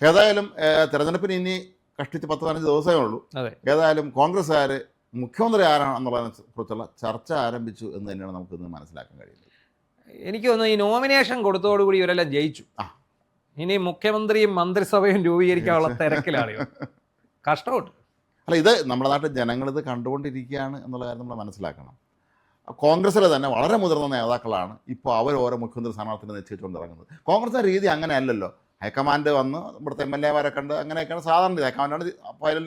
ഏതായാലും തെരഞ്ഞെടുപ്പിന് ഇനി കഷ്ടിച്ച് 10-15 ദിവസമേ ഉള്ളൂ. ഏതായാലും കോൺഗ്രസ്സുകാർ മുഖ്യമന്ത്രി ആരാണെന്നുള്ളതിനെ കുറിച്ചുള്ള ചർച്ച ആരംഭിച്ചു എന്ന് തന്നെയാണ് നമുക്ക് ഇന്ന് മനസ്സിലാക്കാൻ കഴിയുന്നത്. എനിക്ക് തോന്നുന്നു ഈ നോമിനേഷൻ കൊടുത്തോടുകൂടി ഇവരെല്ലാം ജയിച്ചു. ഇനി മുഖ്യമന്ത്രിയും മന്ത്രിസഭയും രൂപീകരിക്കാനുള്ള തിരക്കിലാണ്. കഷ്ടപ്പെട്ടു. അല്ല, ഇത് നമ്മുടെ നാട്ടിൽ ജനങ്ങളിത് കണ്ടുകൊണ്ടിരിക്കുകയാണ് എന്നുള്ള കാര്യം നമ്മൾ മനസ്സിലാക്കണം. കോൺഗ്രസ്സിലെ തന്നെ വളരെ മുതിർന്ന നേതാക്കളാണ് ഇപ്പോൾ അവർ ഓരോ മുഖ്യമന്ത്രി സ്ഥാനാർത്ഥിനെ നിശ്ചയിച്ചുകൊണ്ട് ഇറങ്ങുന്നത്. കോൺഗ്രസിൻ്റെ രീതി അങ്ങനെ അല്ലല്ലോ. ഹൈക്കമാൻഡ് വന്ന് ഇവിടുത്തെ MLA-മാരെ കണ്ട് അങ്ങനെയൊക്കെയാണ് സാധാരണ. ഹൈക്കമാൻഡാണ് ഫയലിൽ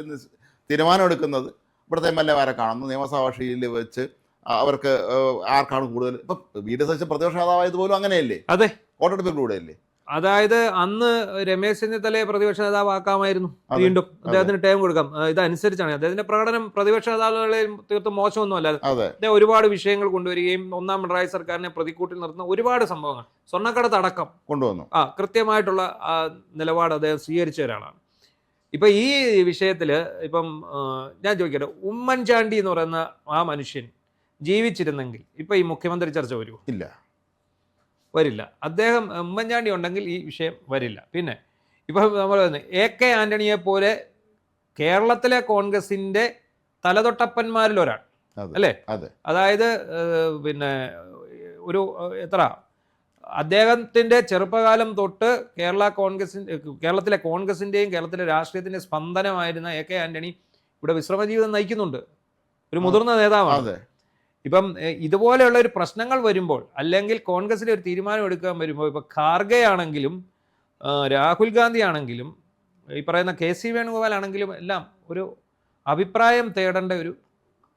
തീരുമാനം എടുക്കുന്നത്. ഇവിടുത്തെ MLA-മാരെ കാണുന്നു, നിയമസഭാ കക്ഷിയിൽ വെച്ച് അവർക്ക് ആർക്കാണ് കൂടുതൽ. ഇപ്പം VD പ്രതിപക്ഷ നേതാവായതുപോലും അങ്ങനെയല്ലേ? അതെ, വോട്ടെടുപ്പിലൂടെയല്ലേ? അതായത് അന്ന് രമേശ് ചെന്നിത്തലയെ പ്രതിപക്ഷ നേതാവാക്കാമായിരുന്നു, വീണ്ടും അദ്ദേഹത്തിന് ടൈം കൊടുക്കാം. ഇതനുസരിച്ചാണ് അദ്ദേഹത്തിന്റെ പ്രകടനം പ്രതിപക്ഷ നേതാക്കളിൽ തീർത്തും മോശമൊന്നും അല്ലാതെ അദ്ദേഹം ഒരുപാട് വിഷയങ്ങൾ കൊണ്ടുവരികയും ഒന്നാം പിണറായി സർക്കാരിനെ പ്രതിക്കൂട്ടിൽ നിർത്തുന്ന ഒരുപാട് സംഭവങ്ങൾ, സ്വർണ്ണക്കടത്ത് അടക്കം കൊണ്ടുവന്നു. കൃത്യമായിട്ടുള്ള നിലപാട് അദ്ദേഹം സ്വീകരിച്ച ഒരാളാണ്. ഇപ്പൊ ഈ വിഷയത്തില് ഇപ്പം ഞാൻ ചോദിക്കട്ടെ, ഉമ്മൻചാണ്ടി എന്ന് പറയുന്ന ആ മനുഷ്യൻ ജീവിച്ചിരുന്നെങ്കിൽ ഇപ്പൊ ഈ മുഖ്യമന്ത്രി ചർച്ച വരുമോ? ഇല്ല, വരില്ല. അദ്ദേഹം ഉമ്മൻചാണ്ടി ഉണ്ടെങ്കിൽ ഈ വിഷയം വരില്ല. പിന്നെ ഇപ്പം നമ്മൾ AK ആന്റണിയെ പോലെ കേരളത്തിലെ കോൺഗ്രസിന്റെ തലതൊട്ടപ്പന്മാരിൽ ഒരാൾ അല്ലേ? അതായത് പിന്നെ ഒരു അദ്ദേഹത്തിന്റെ ചെറുപ്പകാലം തൊട്ട് കേരളത്തിലെ കോൺഗ്രസിന്റെയും കേരളത്തിലെ രാഷ്ട്രീയത്തിന്റെ സ്പന്ദനമായിരുന്ന AK ആന്റണി ഇവിടെ വിശ്രമ ജീവിതം നയിക്കുന്നുണ്ട്. ഒരു മുതിർന്ന നേതാവാണ്. ഇപ്പം ഇതുപോലെയുള്ള ഒരു പ്രശ്നങ്ങൾ വരുമ്പോൾ, അല്ലെങ്കിൽ കോൺഗ്രസിൽ ഒരു തീരുമാനം എടുക്കാൻ വരുമ്പോൾ, ഇപ്പം ഖാർഗെ ആണെങ്കിലും രാഹുൽ ഗാന്ധി ആണെങ്കിലും ഈ പറയുന്ന KC വേണുഗോപാൽ ആണെങ്കിലും എല്ലാം ഒരു അഭിപ്രായം തേടേണ്ട ഒരു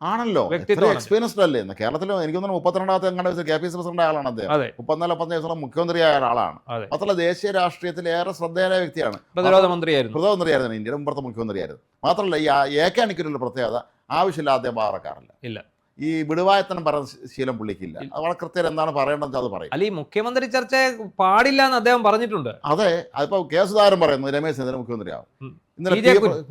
ആണല്ലോ. എക്സ്പീരിയൻസ്ഡ് അല്ലേ? കേരളത്തിൽ എനിക്ക് തോന്നുന്നു 32ാമത്തെ KPC പ്രസിഡന്റ് ആളാണ് അദ്ദേഹം. 34-35 ദിവസം മുഖ്യമന്ത്രിയായ ആളാണ്. മാത്രമല്ല ദേശീയ രാഷ്ട്രീയത്തിൽ ഏറെ ശ്രദ്ധേയമായ വ്യക്തിയാണ്. പ്രതിരോധ മന്ത്രിയായിരുന്നു, ഇന്ത്യയുടെ മുമ്പത്തെ മുഖ്യമന്ത്രിയായിരുന്നു. മാത്രമല്ല ഈ AK ആന്റണിക്കൊരു പ്രത്യേകത, ആവശ്യമില്ല അദ്ദേഹം ബാറക്കാറില്ല. ഇല്ല, ഈ വിടുവായത്തനം പറയുന്ന ശീലം പുള്ളിക്കില്ല. വളരെ കൃത്യം എന്താണ് പറയേണ്ടത് അത് പറയും. അല്ല, ഈ മുഖ്യമന്ത്രി ചർച്ച പാടില്ല എന്ന് അദ്ദേഹം പറഞ്ഞിട്ടുണ്ട്. അതെ, അതിപ്പോ സുധാകരൻ പറയുന്നു രമേശ് ചെന്നിത്തല മുഖ്യമന്ത്രിയാവും. ഇന്നലെ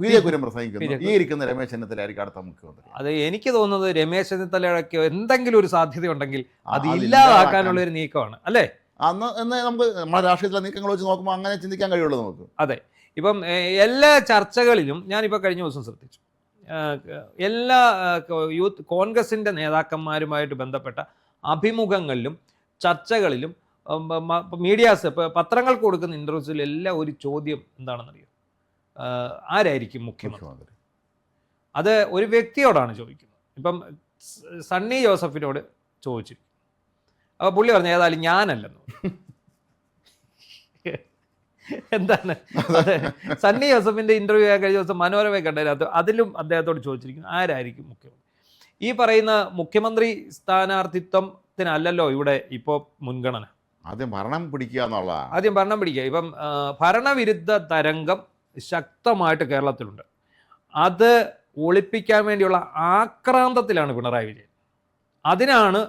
PJ കുര്യൻ പ്രസംഗിക്കുന്നു, ഈ ഇരിക്കുന്ന രമേശ് ചെന്നിത്തല ആയിരിക്കും അടുത്ത മുഖ്യമന്ത്രി. അത് എനിക്ക് തോന്നുന്നത് രമേശ് ചെന്നിത്തലയ്ക്ക് എന്തെങ്കിലും ഒരു സാധ്യത ഉണ്ടെങ്കിൽ അത് ഇല്ലാതാക്കാനുള്ള ഒരു നീക്കമാണ് അല്ലേ? എന്ന് നമുക്ക് നമ്മുടെ രാഷ്ട്രീയത്തിലെ നീക്കങ്ങൾ വെച്ച് നോക്കുമ്പോൾ അങ്ങനെ ചിന്തിക്കാൻ കഴിയുള്ളൂ നമുക്ക്. അതെ, ഇപ്പം എല്ലാ ചർച്ചകളിലും ഞാനിപ്പോൾ കഴിഞ്ഞ ദിവസം ശ്രദ്ധിച്ചു, എല്ലാ കോൺഗ്രസിൻ്റെ നേതാക്കന്മാരുമായിട്ട് ബന്ധപ്പെട്ട അഭിമുഖങ്ങളിലും ചർച്ചകളിലും മീഡിയാസ് പത്രങ്ങൾക്ക് കൊടുക്കുന്ന ഇൻ്റർവ്യൂസിലും എല്ലാം ഒരു ചോദ്യം എന്താണെന്നറിയോ? ആരായിരിക്കും മുഖ്യമന്ത്രി? അത് ഒരു വ്യക്തിയോടാണ് ചോദിക്കുന്നത്. ഇപ്പം സണ്ണി ജോസഫിനോട് ചോദിച്ചിരിക്കും. അപ്പോൾ പുള്ളി പറഞ്ഞു ഏതായാലും ഞാനല്ലെന്ന്. എന്താണ് സണ്ണി ജോസഫിന്റെ ഇന്റർവ്യൂ കഴിഞ്ഞ ദിവസം മനോരമ കണ്ടതിനകത്ത് അതിലും അദ്ദേഹത്തോട് ചോദിച്ചിരിക്കുന്നു ആരായിരിക്കും മുഖ്യമന്ത്രി. ഈ പറയുന്ന മുഖ്യമന്ത്രി സ്ഥാനാർത്ഥിത്വത്തിനല്ലല്ലോ ഇവിടെ ഇപ്പോൾ മുൻഗണന. ആദ്യം ഭരണം പിടിക്കുക. ഇപ്പം ഭരണവിരുദ്ധ തരംഗം ശക്തമായിട്ട് കേരളത്തിലുണ്ട്. അത് ഒളിപ്പിക്കാൻ വേണ്ടിയുള്ള ആക്രാന്തത്തിലാണ് പിണറായി വിജയൻ. അതിനാണ്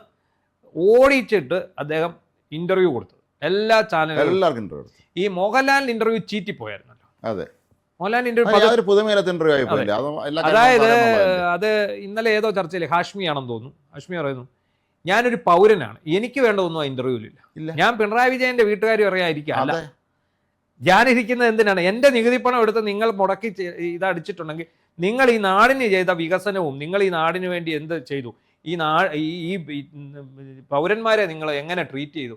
ഓടിച്ചിട്ട് അദ്ദേഹം ഇന്റർവ്യൂ കൊടുത്തത്. എല്ലാ ചാനലുകളും. ഈ മോഹൻലാലിന്റെ ഇന്റർവ്യൂ ചീറ്റിപ്പോയായിരുന്നല്ലോ. അതെ, മോഹൻലാലിന്റെ ഇന്റർവ്യൂ അതായത് അത് ഇന്നലെ ഏതോ ചർച്ചയിൽ ഹാഷ്മി ആണെന്ന് തോന്നുന്നു. ഹാഷ്മി പറയുന്നു ഞാനൊരു പൗരനാണ്, എനിക്ക് വേണ്ടതൊന്നും ആ ഇന്റർവ്യൂവിലില്ല. ഞാൻ പിണറായി വിജയന്റെ വീട്ടുകാരും അറിയാതിരിക്കുകയല്ല, ഞാനിരിക്കുന്നത് എന്തിനാണ്? എൻ്റെ നികുതി പണം എടുത്ത് നിങ്ങൾ മുടക്കി ഇതടിച്ചിട്ടുണ്ടെങ്കിൽ നിങ്ങൾ ഈ നാടിന് ചെയ്ത വികസനവും നിങ്ങൾ ഈ നാടിന് വേണ്ടി എന്ത് ചെയ്തു, ഈ പൗരന്മാരെ നിങ്ങൾ എങ്ങനെ ട്രീറ്റ് ചെയ്തു,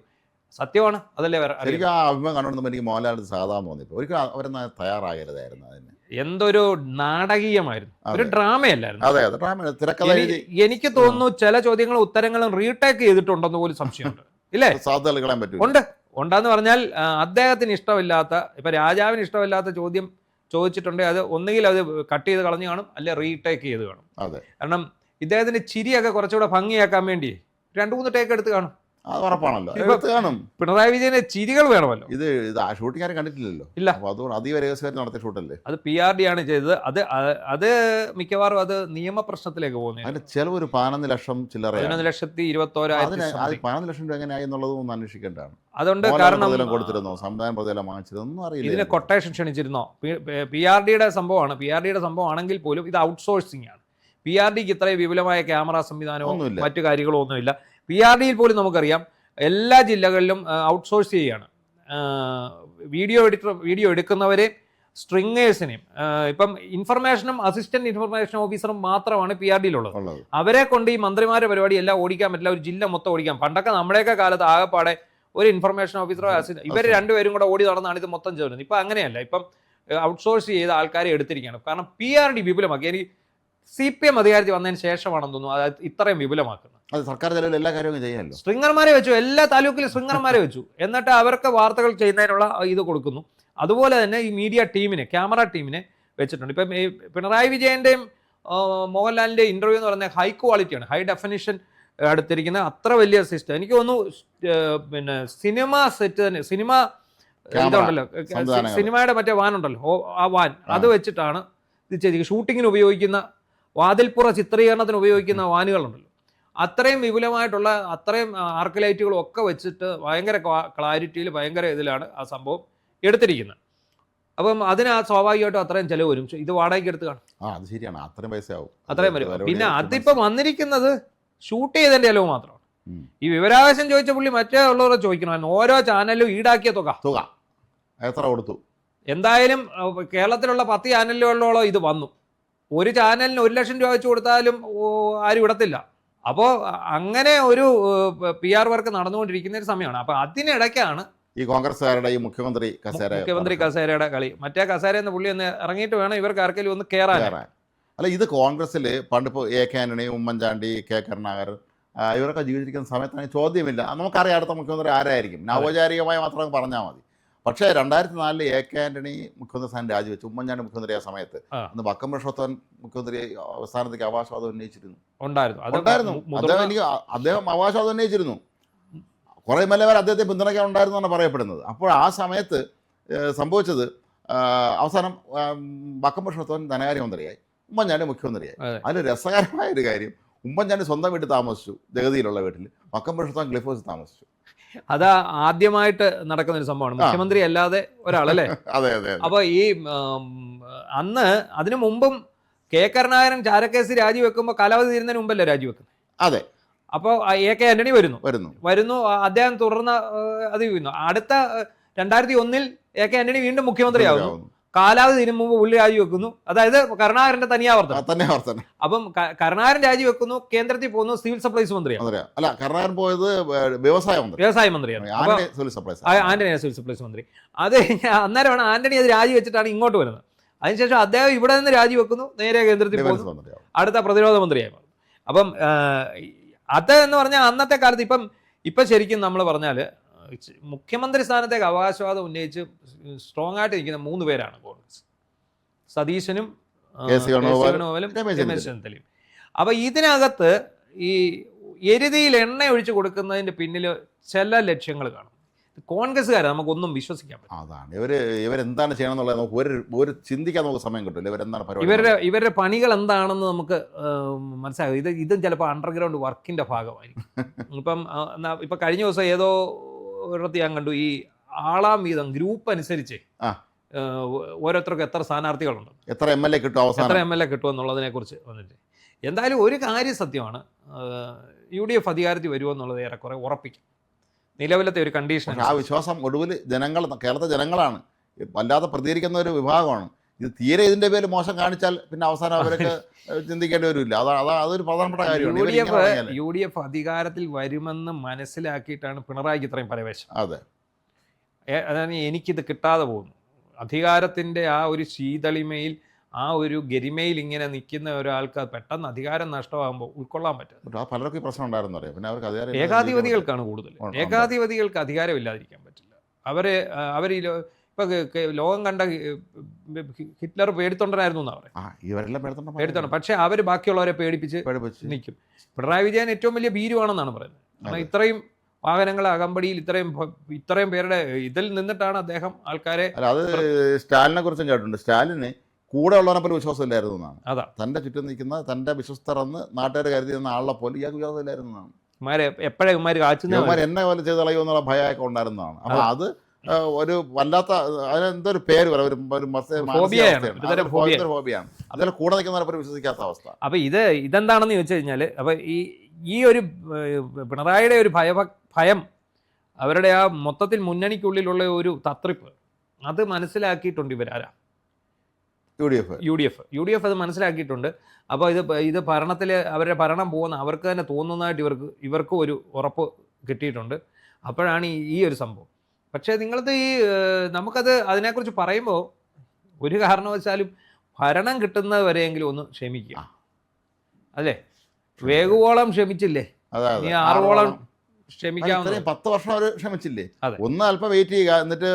സത്യമാണ്. അതല്ലേ ശരിക്കും ആ അഭിമുഖം കണ്ടുകൊണ്ടുമ്പോൾ എനിക്ക് മോഹൻലാൽ സാധാരണ തോന്നിയപ്പോൾ ഒരിക്കലും അവരൊന്നും തയ്യാറാകരുതായിരുന്നു. അതിന് എന്തൊരു നാടകീയമായിരുന്നു, ഒരു ഡ്രാമയല്ലായിരുന്നു. എനിക്ക് തോന്നുന്നു ചില ചോദ്യങ്ങളും ഉത്തരങ്ങളും റീടേക്ക് ചെയ്തിട്ടുണ്ടെന്ന് പോലും സംശയമുണ്ട്. ഇല്ലേ? ഉണ്ടെന്ന് പറഞ്ഞാൽ അദ്ദേഹത്തിന് ഇഷ്ടമില്ലാത്ത, ഇപ്പൊ രാജാവിന് ഇഷ്ടമില്ലാത്ത ചോദ്യം ചോദിച്ചിട്ടുണ്ടെങ്കിൽ അത് ഒന്നുകിൽ അത് കട്ട് ചെയ്ത് കളഞ്ഞു കാണും, അല്ലെ റീടേക്ക് ചെയ്ത് കാണും. കാരണം ഇദ്ദേഹത്തിന്റെ ചിരിയൊക്കെ കുറച്ചുകൂടെ ഭംഗിയാക്കാൻ വേണ്ടി 2-3 ടേക്ക് എടുത്ത് കാണും. അത് ഉറപ്പാണല്ലോ. പിണറായി വിജയന്റെ ചിരികൾ വേണമല്ലോ. ഇത് ഷൂട്ടിംഗ് ആരും കണ്ടിട്ടില്ലല്ലോ. ഇല്ല, അതുകൊണ്ട് അതീവ രഹസ്യമായിട്ട് നടത്തിയ ഷൂട്ടല്ലേ. അത് PRD ആണ് ചെയ്തത്. അത് മിക്കവാറും അത് നിയമപ്രശ്നത്തിലേക്ക് പോകുന്നത്. അതിന്റെ ചെലവ് ഒരു 11 ലക്ഷം ചില്ലറ, 11,21,000. 11 ലക്ഷം രൂപ എങ്ങനെയായി എന്നുള്ളതും ഒന്ന് അന്വേഷിക്കേണ്ടതാണ്. അതുകൊണ്ട് കാരണം കൊടുത്തിരുന്നോ, സംവിധാനം പ്രതിഫലം വാങ്ങിച്ചിരുന്നോ അറിയില്ല. ഇതിന് കൊട്ടേഷൻ ക്ഷണിച്ചിരുന്നോ? PRDയുടെ സംഭവമാണ്. PRDയുടെ സംഭവം ആണെങ്കിൽ പോലും ഇത് ഔട്ട്സോഴ്സിംഗ് ആണ്. PRDക്ക് ഇത്രയും വിപുലമായ ക്യാമറ സംവിധാനവും മറ്റു കാര്യങ്ങളും ഒന്നുമില്ല. PRDയിൽ പോലും നമുക്കറിയാം എല്ലാ ജില്ലകളിലും ഔട്ട്സോഴ്സ് ചെയ്യുകയാണ്. വീഡിയോ എടുക്കുന്നവരെ സ്ട്രിങ്ങേഴ്സിനെയും ഇപ്പം ഇൻഫർമേഷനും അസിസ്റ്റന്റ് ഇൻഫർമേഷൻ ഓഫീസറും മാത്രമാണ് PRD-യിലുള്ളത്. അവരെ കൊണ്ട് ഈ മന്ത്രിമാരുടെ പരിപാടി എല്ലാം ഓടിക്കാൻ പറ്റില്ല, ഒരു ജില്ല മൊത്തം ഓടിക്കാം. പണ്ടൊക്കെ നമ്മുടെയൊക്കെ കാലത്ത് ആകെപ്പാടെ ഒരു ഇൻഫർമേഷൻ ഓഫീസറോ ഇവർ രണ്ടുപേരും കൂടെ ഓടി നടന്നാണ് ഇത് മൊത്തം ചെയ്യുന്നത്. ഇപ്പം അങ്ങനെയല്ല, ഇപ്പം ഔട്ട്സോഴ്സ് ചെയ്ത ആൾക്കാരെ എടുത്തിരിക്കുകയാണ്. കാരണം PRD വിപുലമാക്കി. എനിക്ക് CPM അധികാരത്തിൽ വന്നതിന് ശേഷമാണെന്ന് തോന്നുന്നു അത് ഇത്രയും വിപുലമാക്കുന്നത്. അത് സർക്കാർ ചെലവിൽ എല്ലാ കാര്യവും ചെയ്യാമല്ലോ. സ്ട്രിങ്ങർമാരെ വെച്ചു, എല്ലാ താലൂക്കിലും സ്ട്രിങ്ങർമാരെ വെച്ചു. എന്നിട്ട് അവർക്ക് വാർത്തകൾ ചെയ്യുന്നതിനുള്ള ഇത് കൊടുക്കുന്നു. അതുപോലെ തന്നെ ഈ മീഡിയ ടീമിനെ, ക്യാമറ ടീമിനെ വെച്ചിട്ടുണ്ട്. ഇപ്പം ഈ പിണറായി വിജയൻ്റെയും മോഹൻലാലിൻ്റെയും ഇൻ്റർവ്യൂ എന്ന് പറയുന്നത് ഹൈ ക്വാളിറ്റിയാണ്, ഹൈ ഡെഫിനിഷൻ എടുത്തിരിക്കുന്ന അത്ര വലിയ സിസ്റ്റം. എനിക്ക് തോന്നുന്നു പിന്നെ സിനിമ സെറ്റ് തന്നെ, സിനിമ ഇതുണ്ടല്ലോ, സിനിമയുടെ മറ്റേ വാനുണ്ടല്ലോ, ആ വാൻ അത് വെച്ചിട്ടാണ് ഇത് ചെയ്തിരിക്കുന്നത്. ഷൂട്ടിങ്ങിന് ഉപയോഗിക്കുന്ന, വാതിൽപ്പുറ ചിത്രീകരണത്തിന് ഉപയോഗിക്കുന്ന വാനുകളുണ്ടല്ലോ, അത്രയും വിപുലമായിട്ടുള്ള അത്രയും ആർക്കലൈറ്റുകളും ഒക്കെ വെച്ചിട്ട് ഭയങ്കര ക്ലാരിറ്റിയിൽ ഭയങ്കര ഇതിലാണ് ആ സംഭവം എടുത്തിരിക്കുന്നത്. അപ്പം അതിന് സ്വാഭാവികമായിട്ടും അത്രയും ചിലവ് വരും. ഇത് വാടകയ്ക്ക് എടുത്ത് കാണും. അത് ശരിയാണ്, അത്രയും പൈസ ആവും, അത്രയും വരും. പിന്നെ അതിപ്പം വന്നിരിക്കുന്നത് ഷൂട്ട് ചെയ്തതിൻ്റെ ചിലവ് മാത്രമാണ്. ഈ വിവരാവകാശം ചോദിച്ച പുള്ളി മറ്റേ ഉള്ളവരെ ചോദിക്കണമായിരുന്നു. ഓരോ ചാനലും ഈടാക്കിയ തുക എത്ര കൊടുത്തു? എന്തായാലും കേരളത്തിലുള്ള 10 ചാനലുകളിലോളം ഇത് വന്നു. ഒരു ചാനലിന് 1 ലക്ഷം രൂപ വെച്ച് കൊടുത്താലും ആരും ഇടത്തില്ല. അപ്പോൾ അങ്ങനെ ഒരു PR വർക്ക് നടന്നുകൊണ്ടിരിക്കുന്ന ഒരു സമയമാണ്. അപ്പോൾ അതിനിടയ്ക്കാണ് ഈ കോൺഗ്രസ്സുകാരുടെ ഈ മുഖ്യമന്ത്രി കസേരയുടെ കളി. മറ്റേ കസേരയെന്ന് പുള്ളി ഒന്ന് ഇറങ്ങിയിട്ട് വേണം ഇവർക്ക് ആർക്കെങ്കിലും ഒന്ന് കയറാൻ. അല്ല, ഇത് കോൺഗ്രസ്സിൽ പണ്ടിപ്പോൾ AK ആന്റണി, ഉമ്മൻചാണ്ടി, K കരുണാകരൻ ഇവരൊക്കെ ജീവിച്ചിരിക്കുന്ന സമയത്താണെങ്കിൽ ചോദ്യമില്ല, നമുക്കറിയാം അടുത്ത മുഖ്യമന്ത്രി ആരായിരിക്കും, ഔപചാരികമായി മാത്രം പറഞ്ഞാൽ മതി. പക്ഷേ 2004 AK ആന്റണി മുഖ്യമന്ത്രി സ്ഥാനം രാജിവെച്ചു. ഉമ്മൻചാണ്ടി മുഖ്യമന്ത്രി ആ സമയത്ത് അന്ന് വക്കം പുരുഷോത്തമൻ മുഖ്യമന്ത്രി സ്ഥാനത്തേക്ക് അവകാശവാദം ഉന്നയിച്ചിരുന്നു. അദ്ദേഹം അവകാശവാദം ഉന്നയിച്ചിരുന്നു. കുറേ MLA അദ്ദേഹത്തെ പിന്തുണയ്ക്കാൻ ഉണ്ടായിരുന്നു എന്നാണ് പറയപ്പെടുന്നത്. അപ്പോൾ ആ സമയത്ത് സംഭവിച്ചത് അവസാനം വക്കം പുരുഷോത്തമൻ ധനകാര്യമന്ത്രിയായി, ഉമ്മൻചാണ്ടി മുഖ്യമന്ത്രിയായി. അതിൽ രസകരമായ ഒരു കാര്യം, ഉമ്മൻചാണ്ടി സ്വന്തം വീട്ടിൽ താമസിച്ചു, ജഗതിയിലുള്ള വീട്ടിൽ. വക്കം പുരുഷോത്തമൻ ക്ലിഫ് ഹൗസിൽ താമസിച്ചു. അതാ ആദ്യമായിട്ട് നടക്കുന്ന ഒരു സംഭവമാണ്, മുഖ്യമന്ത്രി അല്ലാതെ ഒരാളല്ലേ. അതെ അതെ. അപ്പൊ ഈ അന്ന് അതിനു മുമ്പും K കരുണാകരൻ ചാരക്കേസ് രാജിവെക്കുമ്പോൾ കാലാവധി തീരുന്നതിന് മുമ്പല്ലേ രാജിവെക്കുന്നത്? അതെ. അപ്പോൾ AK ആന്റണി വരുന്നു, അദ്ദേഹം തുടർന്ന് അത് ചെയ്യുന്നു. അടുത്ത 2001 AK ആന്റണി വീണ്ടും മുഖ്യമന്ത്രിയാകുന്നു. കാലാവധി തീരും മുമ്പ് പുള്ളി രാജിവെക്കുന്നു. അതായത് കരുണാകരന്റെ തനിയാവർത്തനം. അപ്പം കരുണാകരൻ രാജിവെക്കുന്നു, കേന്ദ്രത്തിൽ പോകുന്നു, സിവിൽ സപ്ലൈസ് മന്ത്രിയാണ്. അല്ല, കരുണാകരൻ പോയത് വ്യവസായ മന്ത്രിയാണ്. ആന്റണി സിവിൽ സപ്ലൈസ് മന്ത്രി. അത് അന്നേരമാണ് ആന്റണി അത് രാജിവെച്ചിട്ടാണ് ഇങ്ങോട്ട് വരുന്നത്. അതിനുശേഷം അദ്ദേഹം ഇവിടെ നിന്ന് രാജിവെക്കുന്നു, നേരെ കേന്ദ്രത്തിൽ പോകുന്നു, അടുത്ത പ്രതിരോധ മന്ത്രിയായി മാറുന്നു. അപ്പം അത് എന്ന് പറഞ്ഞാൽ അന്നത്തെ കാലത്ത് ഇപ്പം ശരിക്കും നമ്മൾ പറഞ്ഞാൽ മുഖ്യമന്ത്രി സ്ഥാനത്തേക്ക് അവകാശവാദം ഉന്നയിച്ച് സ്ട്രോങ് ആയിട്ട് നിൽക്കുന്ന 3 പേരാണ് കോൺഗ്രസ്: സതീശനും രമേശ് ചെന്നിത്തലയും. അപ്പൊ ഇതിനകത്ത് ഈ എരുതിയിൽ എണ്ണ ഒഴിച്ചു കൊടുക്കുന്നതിന്റെ പിന്നിൽ ചില ലക്ഷ്യങ്ങൾ കാണും. കോൺഗ്രസ്സുകാരെ നമുക്കൊന്നും വിശ്വസിക്കാൻ പറ്റും. അതാണ് ഇവരെന്താണ് ചെയ്യണം എന്നുള്ളത് നമുക്ക് ഒരു ചിന്തിക്കാൻ നമുക്ക് സമയം കിട്ടില്ല. ഇവരുടെ പണികൾ എന്താണെന്ന് നമുക്ക് മനസ്സിലാകും. ഇതും ചിലപ്പോൾ അണ്ടർഗ്രൗണ്ട് വർക്കിന്റെ ഭാഗമായിരിക്കും. ഇപ്പം കഴിഞ്ഞ ദിവസം ഏതോ ഒരിടത്ത് ഞാൻ കണ്ടു, ഈ ആളാം വീതം ഗ്രൂപ്പ് അനുസരിച്ച് ഓരോരുത്തർക്കും എത്ര സ്ഥാനാർത്ഥികളുണ്ട്, എത്ര MLA കിട്ടും എന്നുള്ളതിനെ കുറിച്ച് വന്നിട്ട്. എന്തായാലും ഒരു കാര്യം സത്യമാണ്, UDF അധികാരത്തിൽ വരുമോ എന്നുള്ളത് ഏറെക്കുറെ ഉറപ്പിക്കും. നിലവിലത്തെ ഒരു കണ്ടീഷൻ, ആ വിശ്വാസം ഒടുവിൽ കേരളത്തിലെ ജനങ്ങളാണ് വല്ലാതെ പ്രതികരിക്കുന്ന ഒരു വിഭാഗമാണ്. ഇത് തീരെ ഇതിന്റെ പേര് മോശം കാണിച്ചാൽ പിന്നെ അവസാനം അവരൊക്കെ ചിന്തിക്കേണ്ടി വരില്ല. അതൊരു പ്രധാനപ്പെട്ട കാര്യമാണ്. UDF അധികാരത്തിൽ വരുമെന്ന് മനസ്സിലാക്കിയിട്ടാണ് പിണറായിക്ക് ഇത്രയും പരവേശം. അതെ, അതാണ് എനിക്കിത് കിട്ടാതെ പോകുന്നു. അധികാരത്തിന്റെ ആ ഒരു ശീതളിമയിൽ, ആ ഒരു ഗരിമയിൽ ഇങ്ങനെ നിൽക്കുന്ന ഒരാൾക്ക് പെട്ടെന്ന് അധികാരം നഷ്ടമാകുമ്പോൾ ഉൾക്കൊള്ളാൻ പറ്റും. പലർക്കും പ്രശ്നം ഉണ്ടായിരുന്നു. പിന്നെ അവർക്ക് ഏകാധിപതികൾക്കാണ് കൂടുതൽ. ഏകാധിപതികൾക്ക് അധികാരമില്ലാതിരിക്കാൻ പറ്റില്ല. അവർ ഇപ്പൊ ലോകം കണ്ട ഹിറ്റ്ലർ പേടിത്തൊണ്ടനായിരുന്നു എന്നാ പറയുന്നത്. പേടിത്തൊണ്ട. പക്ഷെ അവർ ബാക്കിയുള്ളവരെ പേടിപ്പിച്ച് നിൽക്കും. പിണറായി വിജയൻ ഏറ്റവും വലിയ ഭീരുവാണെന്നാണ് പറയുന്നത്. കാരണം ഇത്രയും വാഹനങ്ങളെ അകമ്പടിയിൽ ഇത്രയും പേരുടെ ഇതിൽ നിന്നിട്ടാണ് അദ്ദേഹം ആൾക്കാരെ. അത് സ്റ്റാലിനെ കുറിച്ചും കേട്ടിട്ടുണ്ട്. സ്റ്റാലിന് കൂടെ ഉള്ളവനെ പോലെ വിശ്വാസമില്ലായിരുന്നു എന്നാണ്. അതാ തന്റെ ചുറ്റും നിൽക്കുന്ന തന്റെ വിശ്വസ്തർ എന്ന് നാട്ടുകാർ കരുതിയിരുന്ന ആളെ പോലെ ഇയാൾക്ക് വിശ്വാസമില്ലായിരുന്നു എന്നാണ്. എപ്പോഴും എന്നെ പോലെ ചെയ്ത് കളയോ എന്നുള്ള ഭയമൊക്കെ ഉണ്ടായിരുന്നതാണ്. അപ്പൊ അത് ഒരു വല്ലാത്ത അതിനെന്തൊരു പേര് പറയാം, ഹോബിയാണ്. അതിൽ കൂടെ നിൽക്കുന്നവരെ വിശ്വസിക്കാത്ത അവസ്ഥ. അപ്പൊ ഇതെന്താണെന്ന് ചോദിച്ചു കഴിഞ്ഞാല്, അപ്പൊ ഈ ഒരു പിണറായിയുടെ ഒരു ഭയം, അവരുടെ ആ മൊത്തത്തിൽ മുന്നണിക്കുള്ളിലുള്ള ഒരു തത്രിപ്പ്, അത് മനസ്സിലാക്കിയിട്ടുണ്ട് ഇവരാരാ. യു ഡി എഫ് അത് മനസ്സിലാക്കിയിട്ടുണ്ട്. അപ്പോൾ ഇത് ഭരണത്തിൽ അവരുടെ ഭരണം പോകുന്ന അവർക്ക് തന്നെ തോന്നുന്നതായിട്ട് ഇവർക്ക് ഒരു ഉറപ്പ് കിട്ടിയിട്ടുണ്ട്. അപ്പോഴാണ് ഈ ഒരു സംഭവം. പക്ഷേ നിങ്ങളത് നമുക്കത് അതിനെക്കുറിച്ച് പറയുമ്പോൾ ഒരു കാരണവശാലും ഭരണം കിട്ടുന്നത് വരെയെങ്കിലും ഒന്ന് ക്ഷമിക്കുക, അല്ലേ? വേഗുവോളം ക്ഷമിച്ചില്ലേ, നീ 6 ക്ഷമിക്കാവുന്ന 10 വർഷം അവർ ക്ഷമിച്ചില്ലേ? അതെ. ഒന്ന് അല്പം വെയിറ്റ് ചെയ്യുക. എന്നിട്ട്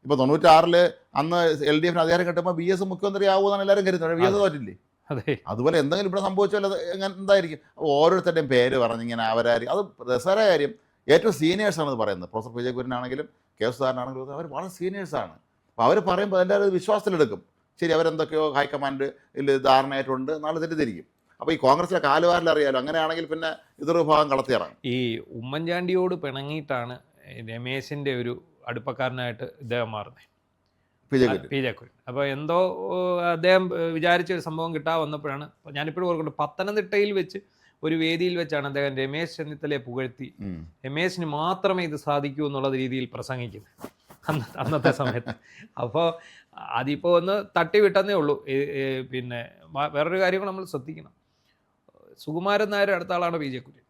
ഇപ്പോൾ 96 അന്ന് LDF അധികാരം കിട്ടുമ്പോൾ BS മുഖ്യമന്ത്രി ആവുമെന്നാണ് എല്ലാവരും കരുതുന്നത്. BS തോറ്റില്ലേ? അതെ. അതുപോലെ എന്തെങ്കിലും ഇവിടെ സംഭവിച്ചാൽ അത് എന്തായിരിക്കും? ഓരോരുത്തരുടെയും പേര് പറഞ്ഞിങ്ങനെ അവരായിരിക്കും. അത് രസകര കാര്യം, ഏറ്റവും സീനിയേഴ്സാണ് ഇത് പറയുന്നത്. പ്രൊഫസർ പി ജെ കുര്യനാണെങ്കിലും കെ സുധാകരനാണെങ്കിലും അവർ വളരെ സീനിയേഴ്സാണ്. അപ്പോൾ അവർ പറയുമ്പോൾ എല്ലാവരും വിശ്വാസത്തിലെടുക്കും. ശരി, അവരെന്തൊക്കെയോ ഹൈക്കമാൻഡിൽ ധാരണയായിട്ടുണ്ട്, നാളെ തെറ്റിദ്ധരിക്കും. അപ്പോൾ ഈ കോൺഗ്രസിലെ കാലുവാരിൽ അറിയാലോ. അങ്ങനെയാണെങ്കിൽ പിന്നെ ഇതൊരു വിഭാഗം കളത്തിയിറങ്ങും. ഈ ഉമ്മൻചാണ്ടിയോട് പിണങ്ങിയിട്ടാണ് രമേശിൻ്റെ ഒരു അടുപ്പക്കാരനായിട്ട് ഇദ്ദേഹം മാറുന്നത്, പി ജെ കുര്യൻ. അപ്പോൾ എന്തോ അദ്ദേഹം വിചാരിച്ച ഒരു സംഭവം കിട്ടാൻ വന്നപ്പോഴാണ്, ഞാനിപ്പോഴും ഓർക്കുന്നുണ്ട്, പത്തനംതിട്ടയിൽ വെച്ച് ഒരു വേദിയിൽ വെച്ചാണ് അദ്ദേഹം രമേശ് ചെന്നിത്തലയെ പുകഴ്ത്തി രമേശിന് മാത്രമേ ഇത് സാധിക്കൂ എന്നുള്ള രീതിയിൽ പ്രസംഗിക്കുന്നത് അന്നത്തെ സമയത്ത്. അപ്പോൾ അതിപ്പോൾ ഒന്ന് തട്ടിവിട്ടെന്നേ ഉള്ളൂ. പിന്നെ വേറൊരു കാര്യം നമ്മൾ ശ്രദ്ധിക്കണം, സുകുമാരൻ നായർ അടുത്ത ആളാണ് പി ജെ കുര്യൻ.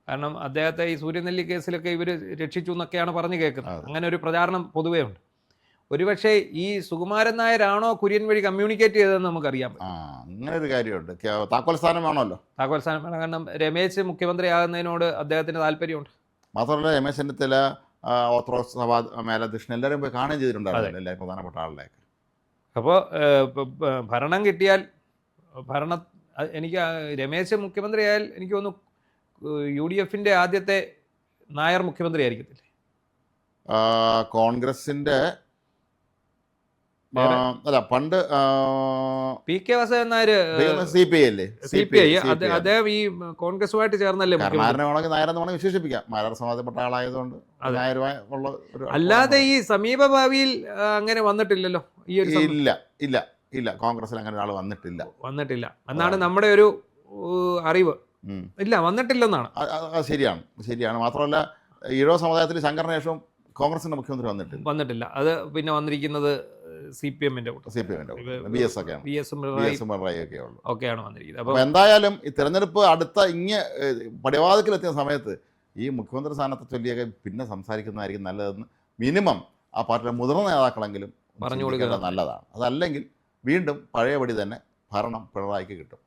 കാരണം അദ്ദേഹത്തെ ഈ സൂര്യനെല്ലി കേസിലൊക്കെ ഇവർ രക്ഷിച്ചു എന്നൊക്കെയാണ് പറഞ്ഞു കേൾക്കുന്നത്. അങ്ങനെ ഒരു പ്രചാരണം പൊതുവേ ഉണ്ട്. ഒരുപക്ഷെ ഈ സുകുമാരൻ നായരാണോ കുര്യൻ വഴി കമ്മ്യൂണിക്കേറ്റ് ചെയ്തതെന്ന് നമുക്കറിയാം. അങ്ങനെ ഒരു കാര്യമുണ്ട്. താക്കോൽ സ്ഥാനം വേണമല്ലോ. താക്കോൽ സ്ഥാനം വേണം. കാരണം രമേശ് മുഖ്യമന്ത്രിയാകുന്നതിനോട് അദ്ദേഹത്തിന് താല്പര്യമുണ്ട്. മാത്രമല്ല രമേശ് ചെന്നിത്തല ഓർത്തഡോക്സ് സഭാ മേലധ്യക്ഷൻ എല്ലാവരും പോയി കാണുകയും ചെയ്തിട്ടുണ്ടായിരുന്നു, എല്ലാ പ്രധാനപ്പെട്ട ആളിലേക്ക്. അപ്പോൾ ഭരണം കിട്ടിയാൽ എനിക്ക് രമേശ് മുഖ്യമന്ത്രി ആയാൽ എനിക്ക് തോന്നുന്നു UDF ആദ്യത്തെ നായർ മുഖ്യമന്ത്രി ആയിരിക്കത്തില്ലേ? കോൺഗ്രസിന്റെ അല്ല, പണ്ട് PK വാസുദേവൻ നായർ CPI അല്ലേ? CPI അദ്ദേഹം ഈ കോൺഗ്രസുമായിട്ട് ചേർന്നല്ലേ നായരനാണെങ്കിൽ നായരെന്ന് വേണമെങ്കിൽ വിശേഷിപ്പിക്കാം. നായർ സമാജപ്പെട്ട ആളായതുകൊണ്ട് നായരുള്ള ഒരു. അല്ലാതെ ഈ സമീപ ഭാവിയിൽ അങ്ങനെ വന്നിട്ടില്ലല്ലോ ഈ ഒരു. ഇല്ല കോൺഗ്രസിൽ അങ്ങനെ ഒരാൾ വന്നിട്ടില്ല എന്നാണ് നമ്മുടെ ഒരു അറിവ്. ഇല്ല, വന്നിട്ടില്ലെന്നാണ്. ശരിയാണ്. മാത്രമല്ല ഈഴവ സമുദായത്തിൽ ശങ്കറിന് ശേഷം കോൺഗ്രസിന്റെ മുഖ്യമന്ത്രി വന്നിട്ടില്ല. അത് പിന്നെ വന്നിരിക്കുന്നത് CPM ഒക്കെയാണ് വന്നിരിക്കുന്നത്. അപ്പോൾ എന്തായാലും ഈ തെരഞ്ഞെടുപ്പ് അടുത്ത പടിവാതിക്കലെത്തിയ സമയത്ത് ഈ മുഖ്യമന്ത്രി സ്ഥാനത്തെ ചൊല്ലിയൊക്കെ പിന്നെ സംസാരിക്കുന്നതായിരിക്കും നല്ലതെന്ന് മിനിമം ആ പാർട്ടിയുടെ മുതിർന്ന നേതാക്കളെങ്കിലും പറഞ്ഞു കൊടുക്കുന്നത് നല്ലതാണ്. അതല്ലെങ്കിൽ വീണ്ടും പഴയപടി തന്നെ ഭരണം പിണറായിക്ക് കിട്ടും.